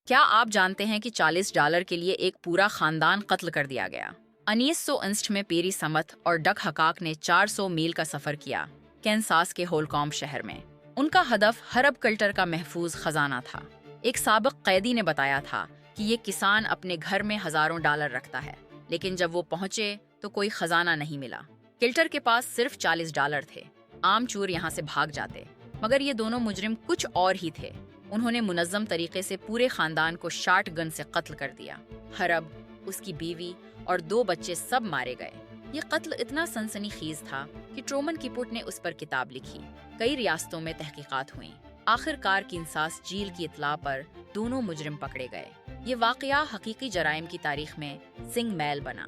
کیا آپ جانتے ہیں کہ $40 کے لیے ایک پورا خاندان قتل کر دیا گیا؟ 1969 میں پیری سمتھ اور ڈک ہکاک نے 400 میل کا سفر کیا کینساس کے ہولکوم شہر میں۔ ان کا ہدف ہرب کلٹر کا محفوظ خزانہ تھا۔ ایک سابق قیدی نے بتایا تھا کہ یہ کسان اپنے گھر میں ہزاروں ڈالر رکھتا ہے، لیکن جب وہ پہنچے تو کوئی خزانہ نہیں ملا۔ کلٹر کے پاس صرف $40 تھے۔ عام چور یہاں سے بھاگ جاتے، مگر یہ دونوں مجرم کچھ اور ہی تھے۔ انہوں نے منظم طریقے سے پورے خاندان کو شاٹ گن سے قتل کر دیا۔ ہرب، اس کی بیوی اور 2 بچے سب مارے گئے۔ یہ قتل اتنا سنسنی خیز تھا کہ ٹرومن کیپوٹ نے اس پر کتاب لکھی۔ کئی ریاستوں میں تحقیقات ہوئیں۔ آخر کار کینساس جیل کی اطلاع پر دونوں مجرم پکڑے گئے۔ یہ واقعہ حقیقی جرائم کی تاریخ میں سنگ میل بنا۔